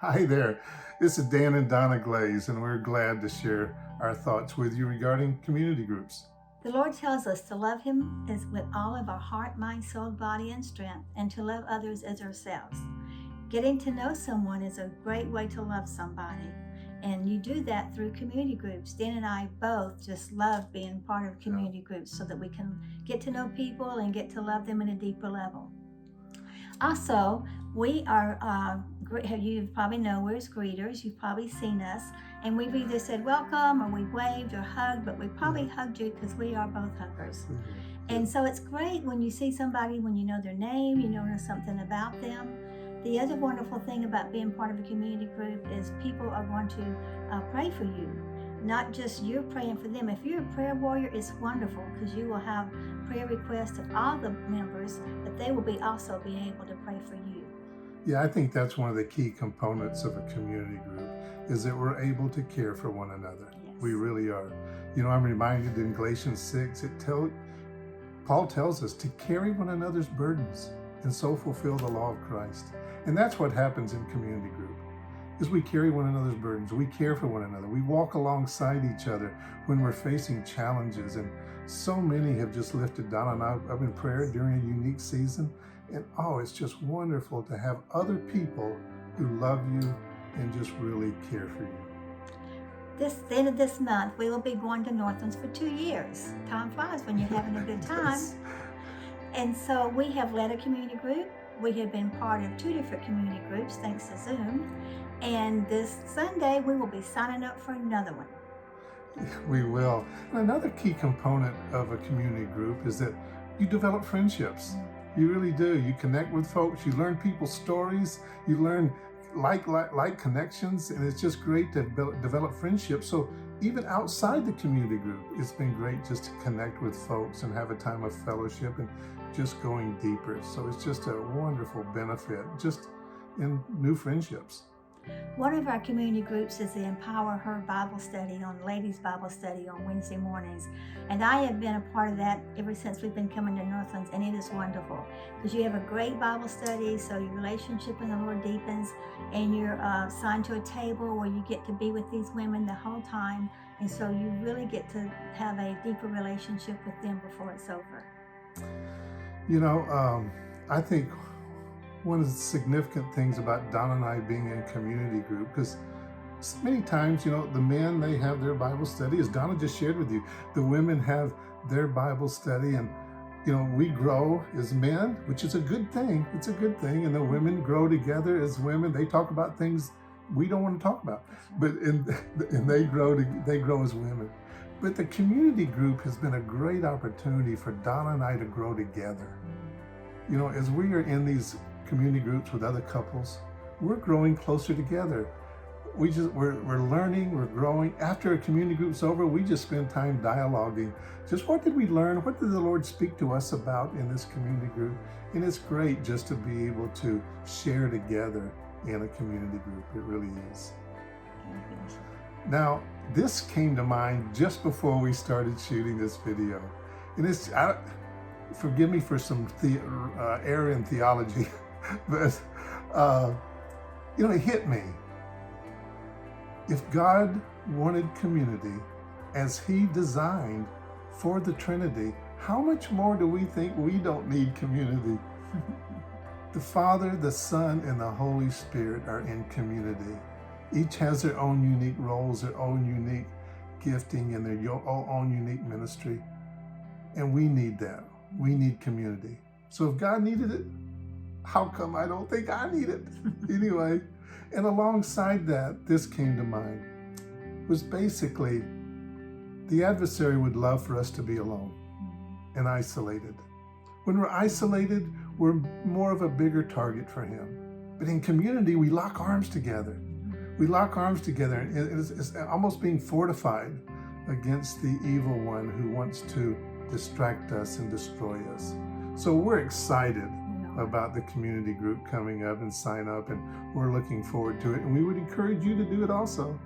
Hi there, this is Dan and Donna Glaze, and we're glad to share our thoughts with you regarding community groups. The Lord tells us to love Him as with all of our heart, mind, soul, body, and strength, and to love others as ourselves. Getting to know someone is a great way to love somebody. And you do that through community groups. Dan and I both just love being part of community groups so that we can get to know people and get to love them at a deeper level. Also, we are, you probably know we're greeters. You've probably seen us. And we've either said welcome or we waved or hugged, but we probably hugged you because we are both huggers. And so it's great when you see somebody, when you know their name, you know something about them. The other wonderful thing about being part of a community group is people are going to pray for you. Not just you're praying for them. If you're a prayer warrior, it's wonderful because you will have prayer requests of all the members, but they will be also be able to pray for you. Yeah, I think that's one of the key components of a community group is that we're able to care for one another. Yes. We really are. You know, I'm reminded in Galatians 6, Paul tells us to carry one another's burdens and so fulfill the law of Christ. And that's what happens in community group. Is we carry one another's burdens. We care for one another. We walk alongside each other when we're facing challenges. And so many have just lifted Donna and I up in prayer during a unique season. And it's just wonderful to have other people who love you and just really care for you. The end of this month, we will be going to Northlands for 2 years. Time flies when you're having a good time. Yes. And so we have led a community group. We have been part of 2 different community groups thanks to Zoom. And this Sunday, we will be signing up for another one. We will. And another key component of a community group is that you develop friendships. You really do. You connect with folks. You learn people's stories. You learn like connections. And it's just great to develop friendships. So even outside the community group, it's been great just to connect with folks and have a time of fellowship and just going deeper. So it's just a wonderful benefit just in new friendships. One of our community groups is the Empower Her Bible Study Ladies Bible Study on Wednesday mornings. And I have been a part of that ever since we've been coming to Northlands, and it is wonderful because you have a great Bible study, so your relationship with the Lord deepens, and you're assigned to a table where you get to be with these women the whole time, and so you really get to have a deeper relationship with them before it's over. You know, I think one of the significant things about Donna and I being in community group, because many times, you know, the men, they have their Bible study, as Donna just shared with you. The women have their Bible study, and, you know, we grow as men, which is a good thing. It's a good thing. And the women grow together as women. They talk about things we don't want to talk about, but and they grow as women. But the community group has been a great opportunity for Donna and I to grow together. You know, as we are in these community groups with other couples, we're growing closer together. We're learning, we're growing. After a community group's over, we just spend time dialoguing. Just what did we learn? What did the Lord speak to us about in this community group? And it's great just to be able to share together in a community group. It really is. Now, this came to mind just before we started shooting this video. And forgive me for some error in theology, but you know, it hit me. If God wanted community as He designed for the Trinity, how much more do we think we don't need community? The Father, the Son, and the Holy Spirit are in community. Each has their own unique roles, their own unique gifting, and their own unique ministry. And we need that. We need community. So if God needed it, how come I don't think I need it? Anyway, and alongside that, this came to mind, was basically the adversary would love for us to be alone and isolated. When we're isolated, we're more of a bigger target for him. But in community, we lock arms together. We lock arms together, and it's almost being fortified against the evil one who wants to distract us and destroy us. So we're excited about the community group coming up and sign up, and we're looking forward to it. And we would encourage you to do it also.